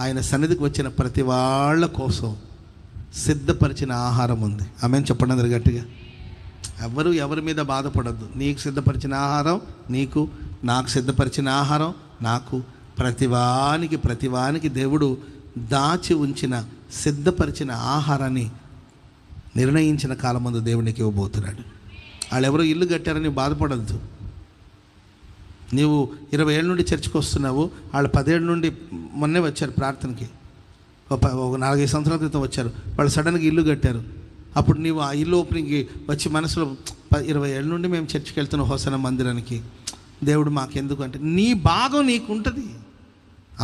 ఆయన సన్నిధికి వచ్చిన ప్రతి వాళ్ళ కోసం సిద్ధపరిచిన ఆహారం ఉంది. ఆమెను చెప్పండి అందరు గట్టిగా. ఎవరి మీద బాధపడద్దు. నీకు సిద్ధపరిచిన ఆహారం నీకు, నాకు సిద్ధపరిచిన ఆహారం నాకు. ప్రతివానికి దేవుడు దాచి ఉంచిన సిద్ధపరిచిన ఆహారాన్ని నిర్ణయించిన కాలం ముందు దేవునికి ఇవ్వబోతున్నాడు. వాళ్ళు ఎవరో ఇల్లు కట్టారని బాధపడద్దు. నీవు 20 ఏళ్ళ నుండి చర్చికి వస్తున్నావు, వాళ్ళు 10 ఏళ్ళ నుండి మొన్నే వచ్చారు ప్రార్థనకి, ఒక 4-5 సంవత్సరాల క్రితం వచ్చారు. వాళ్ళు సడన్గా ఇల్లు కట్టారు. అప్పుడు నీవు ఆ ఇల్లు ఓపెనింగ్కి వచ్చి మనసులో 20 ఏళ్ళ నుండి మేము చర్చికి వెళ్తున్నాం హోసన మందిరానికి, దేవుడు మాకెందుకు అంటే నీ భాగం నీకు ఉంటుంది.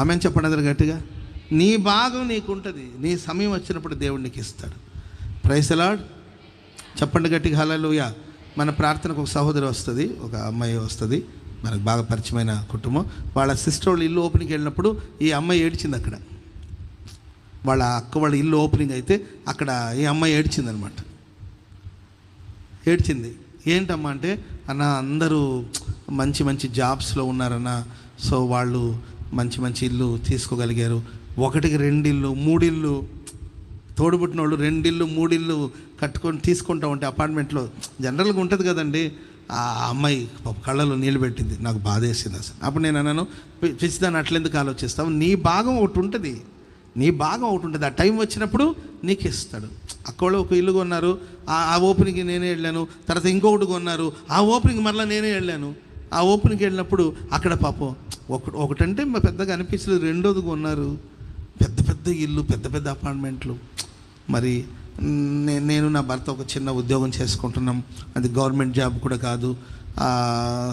ఆమెను చెప్పండి అందరు గట్టిగా. నీ భాగం నీకు ఉంటుంది. నీ సమయం వచ్చినప్పుడు దేవుడు నీకు ఇస్తాడు. Praise the lord. చెప్పండి గట్టిగా హల్లెలూయా. మన ప్రార్థనకు ఒక సహోదరి వస్తుంది, ఒక అమ్మాయి వస్తుంది, మనకు బాగా పరిచయమైన కుటుంబం. వాళ్ళ సిస్టర్ వాళ్ళు ఇల్లు ఓపెనింగ్కి వెళ్ళినప్పుడు ఈ అమ్మాయి ఏడ్చింది. అక్కడ వాళ్ళ అక్క వాళ్ళ ఇల్లు ఓపెనింగ్ అయితే అక్కడ ఈ అమ్మాయి ఏడ్చిందనమాట. ఏడ్చింది. ఏంటమ్మా అంటే, అన్న అందరూ మంచి మంచి జాబ్స్లో ఉన్నారన్న, సో వాళ్ళు మంచి ఇల్లు తీసుకోగలిగారు. 1కి 2 ఇళ్ళు 3 ఇళ్ళు, తోడుబుట్టిన వాళ్ళు 2 ఇళ్ళు 3 ఇళ్ళు కట్టుకొని తీసుకుంటా ఉంటే అపార్ట్మెంట్లో జనరల్గా ఉంటుంది కదండి. ఆ అమ్మాయి కళ్ళలో నీళ్ళు పెట్టింది. నాకు బాధ వేసింది అసలు. అప్పుడు నేను అన్నాను, పిచ్చిదాన్ని అట్లెందుకు ఆలోచిస్తావు, నీ భాగం ఒకటి ఉంటుంది, ఆ టైం వచ్చినప్పుడు నీకు ఇస్తాడు. అక్కడ ఒక ఇల్లు కొన్నారు, ఆ ఓపెనింగ్కి నేనే వెళ్ళాను. తర్వాత ఇంకొకటి కొన్నారు, ఆ ఓపెనింగ్ మరలా నేనే వెళ్ళాను. ఆ ఓపెనింగ్కి వెళ్ళినప్పుడు అక్కడ పాపం ఒకటంటే పెద్దగా అనిపించలేదు, రెండోది కొన్నారు, పెద్ద ఇల్లు, పెద్ద అపార్ట్మెంట్లు. మరి నేను నా భర్త ఒక చిన్న ఉద్యోగం చేసుకుంటున్నాం, అది గవర్నమెంట్ జాబ్ కూడా కాదు.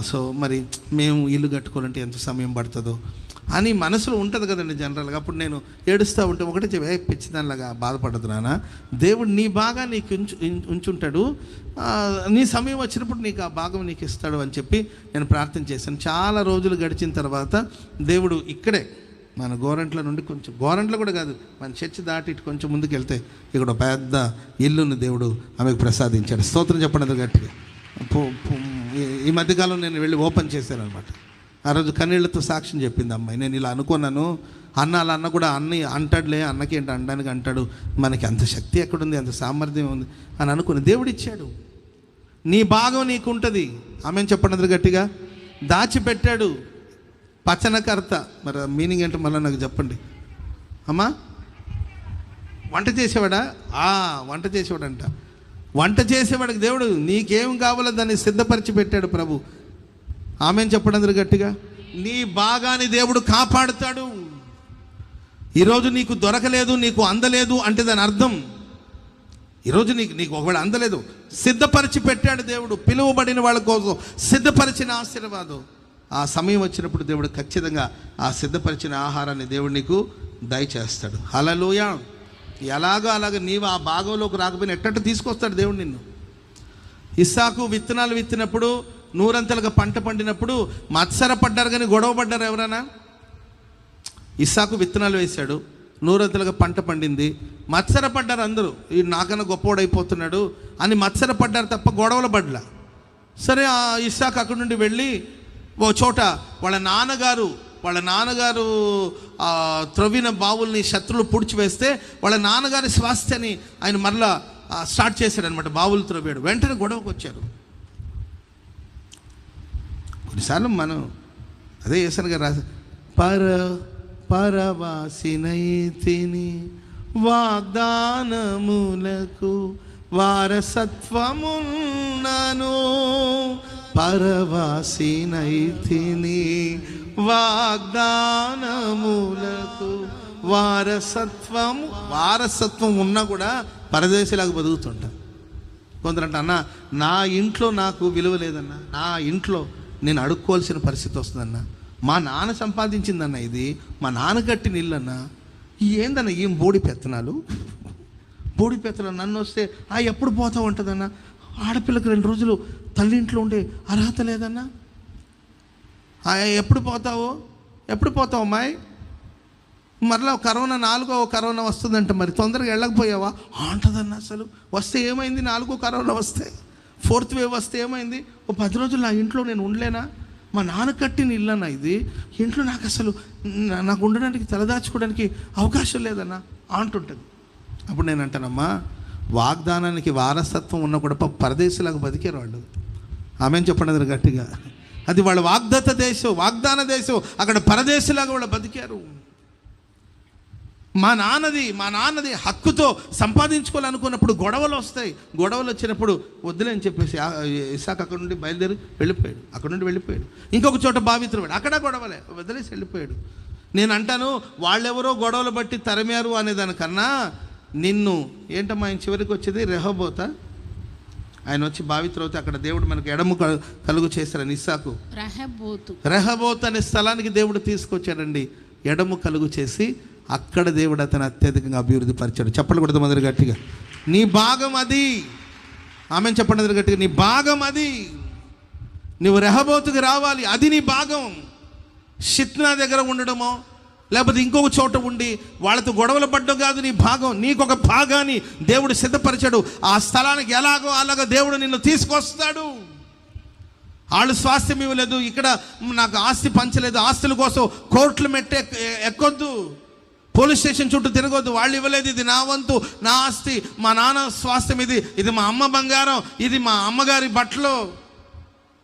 సో మరి మేము ఇల్లు కట్టుకోవాలంటే ఎంత సమయం పడుతుందో అని మనసులో ఉంటుంది కదండి జనరల్గా. అప్పుడు నేను ఏడుస్తూ ఉంటే ఒకటే చెప్పి, పిచ్చిదానిలాగా బాధపడదు నాన్న, దేవుడు నీ భాగం నీకు ఉంచుంటాడు, నీ సమయం వచ్చినప్పుడు నీకు ఆ భాగం నీకు ఇస్తాడు అని చెప్పి నేను ప్రార్థన చేశాను. చాలా రోజులు గడిచిన తర్వాత దేవుడు ఇక్కడే మన గోరంట్ల నుండి, కొంచెం గోరంట్ల కూడా కాదు, మన చర్చి దాటి ఇటు కొంచెం ముందుకు వెళ్తే ఇక్కడ పెద్ద ఇల్లును దేవుడు ఆమెకు ప్రసాదించాడు. స్తోత్రం చెప్పండి గట్టిగా. ఈ మధ్యకాలం నేను వెళ్ళి ఓపెన్ చేశాను అనమాట. ఆ రోజు కన్నీళ్లతో సాక్ష్యం చెప్పింది అమ్మాయి. నేను ఇలా అనుకున్నాను, అన్న కూడా అంటాడులే, అన్నకి ఏంటి అనడానికి అంటాడు, మనకి అంత శక్తి ఎక్కడుంది, అంత సామర్థ్యం ఉంది అని అనుకుని దేవుడు ఇచ్చాడు. నీ భాగం నీకు ఉంటుంది. ఆమెను చెప్పండి గట్టిగా. దాచిపెట్టాడు. పచనకర్త, మరి మీనింగ్ ఏంటో మళ్ళీ నాకు చెప్పండి అమ్మా. వంట చేసేవాడా? వంట చేసేవాడంట. వంట చేసేవాడికి దేవుడు నీకేం కావాలో దాన్ని సిద్ధపరిచి పెట్టాడు ప్రభు. ఆమెను చెప్పండి అందరూ గట్టిగా. నీ భాగాన్ని దేవుడు కాపాడుతాడు. ఈరోజు నీకు దొరకలేదు, నీకు అందలేదు అంటే దాని అర్థం, ఈరోజు నీకు ఒకవేళ అందలేదు, సిద్ధపరిచి పెట్టాడు దేవుడు. పిలువబడిన వాళ్ళ కోసం సిద్ధపరిచిన ఆశీర్వాదం. ఆ సమయం వచ్చినప్పుడు దేవుడు ఖచ్చితంగా ఆ సిద్ధపరిచిన ఆహారాన్ని దేవుడు నీకు దయచేస్తాడు. హల్లెలూయా. అలాగ నీవు ఆ భాగంలోకి రాకపోయినా ఎట్టట్టు తీసుకొస్తాడు దేవుడు నిన్ను. ఇస్సాకు విత్తనాలు విత్తినప్పుడు, నూరంతలుగా పంట పండినప్పుడు మత్సరపడ్డారు కానీ గొడవ పడ్డారు ఎవరైనా? ఇస్సాకు విత్తనాలు వేశాడు, నూరంతలుగా పంట పండింది, మత్సరపడ్డారు అందరూ, ఈ నాకన్నా గొప్పవాడైపోతున్నాడు అని మత్సరపడ్డారు తప్ప గొడవలు పడ్లా. సరే, ఆ ఇస్సాకు అక్కడి నుండి వెళ్ళి ఓ చోట వాళ్ళ నాన్నగారు త్రవ్విన బావుల్ని శత్రువులు పూడ్చివేస్తే వాళ్ళ నాన్నగారి స్వాస్థ్యాన్ని ఆయన మరలా స్టార్ట్ చేశాడు అనమాట. బావులు త్రవ్వాడు. వెంటనే గొడవకు వచ్చారు. కొన్నిసార్లు మనం అదే యేసయ్య గారు రాశారు, పరవాసినైతిని వాగ్దానములకు వారసత్వమున్నను, పరవాసినైతిని వాగ్దానములకు వారసత్వం ఉన్నా కూడా పరదేశీలాగా బతుకుతుంటా. కొందరంట, అన్న నా ఇంట్లో నాకు విలువ లేదన్నా, నా ఇంట్లో నేను అడుక్కోవాల్సిన పరిస్థితి వస్తుందన్నా, మా నాన్న సంపాదించిందన్న, ఇది మా నాన్న కట్టిన ఇల్లు అన్న, ఏందన్న ఏం బోడి పెత్తనాలు నన్ను వస్తే ఎప్పుడు పోతా ఉంటుందన్నా, ఆడపిల్లకి 2 రోజులు తల్లి ఇంట్లో ఉండే అర్హత లేదన్నా, ఎప్పుడు పోతావు అమ్మాయి, మరలా4వ కరోనా వస్తుందంట, మరి తొందరగా వెళ్ళకపోయావా అంటదన్నా. అసలు వస్తే ఏమైంది, 4వ కరోనా వస్తే, 4th వేవ్ వస్తే ఏమైంది, ఓ 10 రోజులు నా ఇంట్లో నేను ఉండలేనా, మా నాన్న కట్టిన ఇల్లు అన్న ఇది, ఇంట్లో నాకు అసలు నాకు ఉండడానికి తలదాచుకోవడానికి అవకాశం లేదన్నా అంటుంటుంది. అప్పుడు నేను అంటానమ్మా, వాగ్దానానికి వారసత్వం ఉన్న కూడా పరదేశీలాగా బతికారు వాళ్ళు. ఆమెను చెప్పండి అది గట్టిగా. అది వాళ్ళ వాగ్దాన దేశం, అక్కడ పరదేశీలాగా వాళ్ళు బతికారు. మా నాన్నది హక్కుతో సంపాదించుకోవాలనుకున్నప్పుడు గొడవలు వస్తాయి. గొడవలు వచ్చినప్పుడు వద్దులేని చెప్పేసి ఇసాక్ అక్కడ నుండి బయలుదేరి వెళ్ళిపోయాడు. ఇంకొక చోట బావిత్రుడు, అక్కడ గొడవలే, వదిలేసి వెళ్ళిపోయాడు. నేను అంటాను, వాళ్ళెవరో గొడవలు బట్టి తరిమారు అనేదానికన్నా నిన్ను ఏంటమ్మా ఆయన చివరికి వచ్చేది రెహోబోత. ఆయన వచ్చి బావిత్రవుతే అక్కడ దేవుడు మనకు ఎడము కలుగు చేశారని ఇస్సాకు రెహోబోత్ అనే స్థలానికి దేవుడు తీసుకొచ్చాడండి. ఎడము కలుగు చేసి అక్కడ దేవుడు అతను అత్యధికంగా అభివృద్ధి పరిచాడు. చెప్పండి కూడా మొదటి గట్టిగా, నీ భాగం అది. ఆమెను చెప్పండి మొదటి గట్టిగా, నీ భాగం అది. నువ్వు రెహోబోతుకి రావాలి, అది నీ భాగం. షిత్నా దగ్గర ఉండడమో లేకపోతే ఇంకొక చోట ఉండి వాళ్ళతో గొడవలు పడ్డం కాదు నీ భాగం. నీకొక భాగాన్ని దేవుడు సిద్ధపరిచాడు. ఆ స్థలానికి ఎలాగో అలాగో దేవుడు నిన్ను తీసుకొస్తాడు. వాళ్ళు స్వాస్థ్యం ఇవ్వలేదు, ఇక్కడ నాకు ఆస్తి పంచలేదు, ఆస్తుల కోసం కోర్టులు ఎక్కొద్దు, పోలీస్ స్టేషన్ చుట్టూ తిరగొద్దు, వాళ్ళు ఇవ్వలేదు, ఇది నా వంతు, నా ఆస్తి, మా నాన్న స్వాస్థ్యం, ఇది మా అమ్మ బంగారం, ఇది మా అమ్మగారి బట్టలు,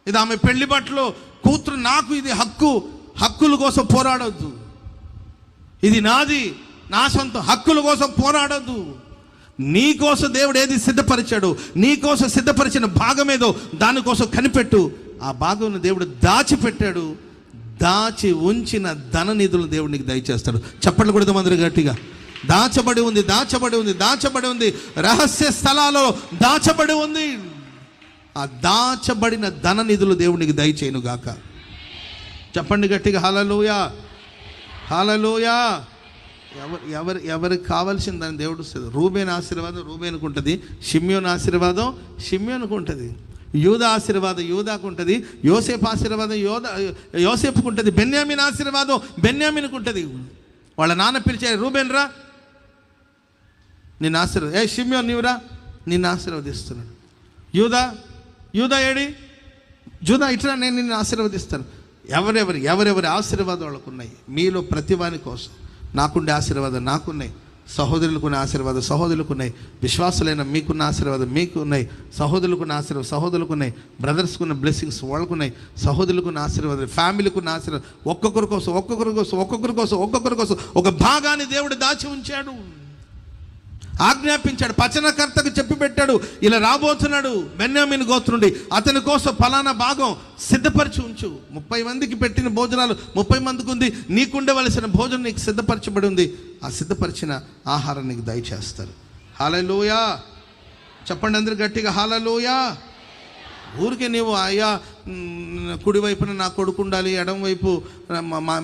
ఇది ఆమె పెళ్లి బట్టలు, కూతురు నాకు ఇది హక్కుల కోసం పోరాడొద్దు. ఇది నాది, నా సొంత హక్కుల కోసం పోరాడొద్దు. నీకోసం దేవుడు ఏది సిద్ధపరిచాడు, నీకోసం సిద్ధపరిచిన భాగం ఏదో దానికోసం కనిపెట్టు. ఆ భాగం దేవుడు దాచిపెట్టాడు. దాచి ఉంచిన ధన నిధులు దేవుడు నీకు దయచేస్తాడు. చప్పట్లు కొడదాం అందరూ గట్టిగా. దాచబడి ఉంది రహస్య స్థలాల్లో దాచబడి ఉంది. ఆ దాచబడిన ధన నిధులు దేవునికి దయచేయును గాక. చెప్పండి గట్టిగా హల్లెలూయా, హల్లెలూయా. ఎవరికి కావాల్సిన దాన్ని దేవుడు ఇస్తుంది. రూబేన్ ఆశీర్వాదం రూబేనుకు ఉంటుంది, షిమ్యోన్ ఆశీర్వాదం షిమ్యోనుకు ఉంటుంది, యూదా ఆశీర్వాదం యూదాకు ఉంటుంది, యోసేపు ఆశీర్వాదం యోసేపుకు ఉంటుంది, బెన్యామిన్ ఆశీర్వాదం బెన్యామిన్కు ఉంటుంది. వాళ్ళ నాన్న పిలిచారు, రూబేన్ రా నిన్ను ఆశీర్వాద, షిమ్యోన్ నీవురా నిన్ను ఆశీర్వదిస్తున్నాడు. యూదా ఏడి, జూదా ఇట్లా నేను నిన్ను ఆశీర్వదిస్తాను. ఎవరెవరి ఆశీర్వాదం వాళ్ళకు ఉన్నాయి. మీలో ప్రతివాని కోసం నాకుండే ఆశీర్వాదం నాకున్నాయి, సహోదరులకున్న ఆశీర్వాదం సహోదరులకున్నాయి, విశ్వాసులైన మీకున్న ఆశీర్వాదం మీకున్నాయి, సహోదరులకున్న ఆశీర్వాదం సహోదరులకున్నాయి, బ్రదర్స్కున్న బ్లెస్సింగ్స్ వాళ్ళకున్నాయి, సహోదరులకున్న ఆశీర్వాదం ఫ్యామిలీకున్న ఆశీర్వాదం. ఒక్కొక్కరి కోసం ఒక భాగాన్ని దేవుడు దాచి ఉంచాడు, ఆజ్ఞాపించాడు, పచనకర్తకు చెప్పి పెట్టాడు, ఇలా రాబోతున్నాడు బెన్యామీను గోత్రం నుండి, అతని కోసం ఫలానా భాగం సిద్ధపరిచి ఉంచు. 30 మందికి పెట్టిన భోజనాలు 30 మందికి ఉంది, నీకుండవలసిన భోజనం నీకు సిద్ధపరచబడి ఉంది. ఆ సిద్ధపరిచిన ఆహారం నీకు దయచేస్తారు. హల్లెలూయా. చెప్పండి అందరు గట్టిగా హల్లెలూయా. ఊరికే నీవు అయ్యా కుడివైపున నా కొడుకు ఉండాలి, ఎడం వైపు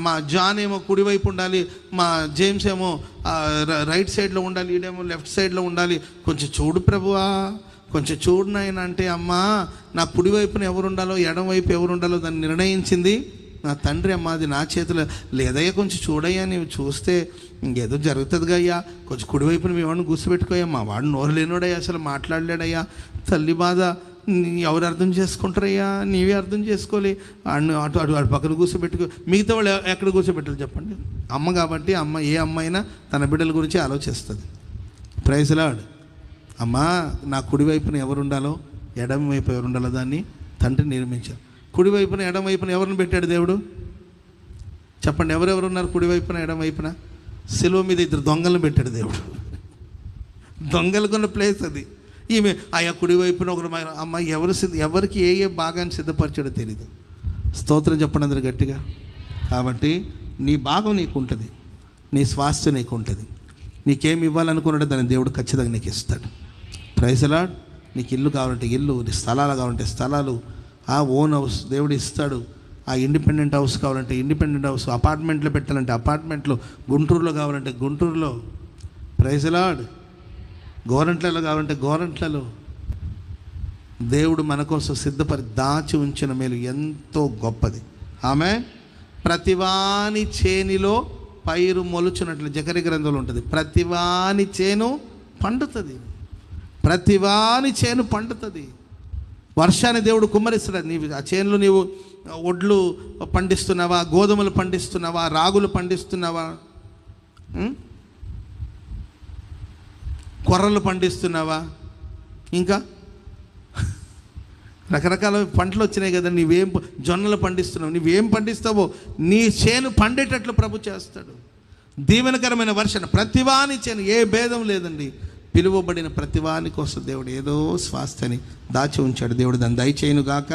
మా జాన్ ఏమో కుడివైపు ఉండాలి, మా జేమ్స్ ఏమో రైట్ సైడ్లో ఉండాలి, ఈడేమో లెఫ్ట్ సైడ్లో ఉండాలి, కొంచెం చూడు ప్రభువా, కొంచెం చూడు నాయన అంటే, అమ్మా నా కుడివైపున ఎవరు ఉండాలో ఎడం వైపు ఎవరు ఉండాలో దాన్ని నిర్ణయించింది నా తండ్రి. అమ్మ అది నా చేతిలో లేదయ్యా, కొంచెం చూడయ్యా, నీవు చూస్తే ఇంకేదో జరుగుతుందిగా అయ్యా, కొంచెం కుడివైపున మేవాడిని గుర్తుపెట్టుకోయ్యా, మా వాడు నోరు లేనోడయ్యా, అసలు మాట్లాడలేడయ్యా, తల్లి బాధ ఎవరు అర్థం చేసుకుంటారయ్యా, నీవే అర్థం చేసుకోవాలి, అటు పక్కన కూర్చోబెట్టుకో, మిగతా వాళ్ళు ఎక్కడ కూర్చోబెట్టాలి చెప్పండి. అమ్మ కాబట్టి ఏ అమ్మ అయినా తన బిడ్డల గురించి ఆలోచిస్తుంది. Praise lord. అమ్మా నా కుడివైపున ఎవరు ఉండాలో ఎడమ వైపు ఎవరు ఉండాలో దాన్ని తండ్రి నిర్మించారు. కుడివైపున ఎడమ వైపున ఎవరిని పెట్టాడు దేవుడు చెప్పండి. ఎవరెవరు ఉన్నారు కుడివైపున ఎడమ వైపున? సిలువ మీద 2 దొంగలను పెట్టాడు దేవుడు. దొంగలకున్న ప్లేస్ అది. ఈమె ఆయా కుడివైపున ఒకరు అమ్మ ఎవరికి ఏ భాగాన్ని సిద్ధపరిచాడో తెలీదు. స్తోత్రం చెప్పండి అందరూ గట్టిగా. కాబట్టి నీ భాగం నీకు ఉంటుంది, నీ స్వాస్థ్యం నీకు ఉంటుంది. నీకేమి ఇవ్వాలనుకున్నాడో దాన్ని దేవుడు ఖచ్చితంగా నీకు ఇస్తాడు. Praise lord. నీకు ఇల్లు కావాలంటే ఇల్లు, నీ స్థలాలు కావాలంటే స్థలాలు, ఆ ఓన్ హౌస్ దేవుడు ఇస్తాడు. ఆ ఇండిపెండెంట్ హౌస్ కావాలంటే ఇండిపెండెంట్ హౌస్, అపార్ట్మెంట్లో పెట్టాలంటే అపార్ట్మెంట్లో, గుంటూరులో కావాలంటే గుంటూరులో, ప్రైజ్ లార్డ్, గోరంట్లలో కావాలంటే గోరంట్లలో. దేవుడు మన కోసం దాచి ఉంచిన మేలు ఎంతో గొప్పది. ఆమె ప్రతివాని చేనిలో పైరు మొలుచున్నట్లు జకర్యా గ్రంథంలో ఉంటుంది. ప్రతివాని చేను పండుతుంది, ప్రతివాని చేను పండుతుంది. వర్షాన్ని దేవుడు కుమ్మరిస్తాడు. నీవు ఆ చేనులో నీవు ఒడ్లు పండిస్తున్నావా, గోధుమలు పండిస్తున్నావా, రాగులు పండిస్తున్నావా, కొర్రలు పండిస్తున్నావా, ఇంకా రకరకాల పంటలు వచ్చినాయి కదా, జొన్నలు పండిస్తున్నావు, నువ్వేం పండిస్తావో నీ చేను పండేటట్లు ప్రభు చేస్తాడు. దీవెనకరమైన వర్షణ ప్రతివాని చేను, ఏ భేదం లేదండి. పిలువబడిన ప్రతివాని కోసం దేవుడు ఏదో స్వాస్థ్యాన్ని దాచి ఉంచాడు. దేవుడు దాన్ని దయచేయునుగాక.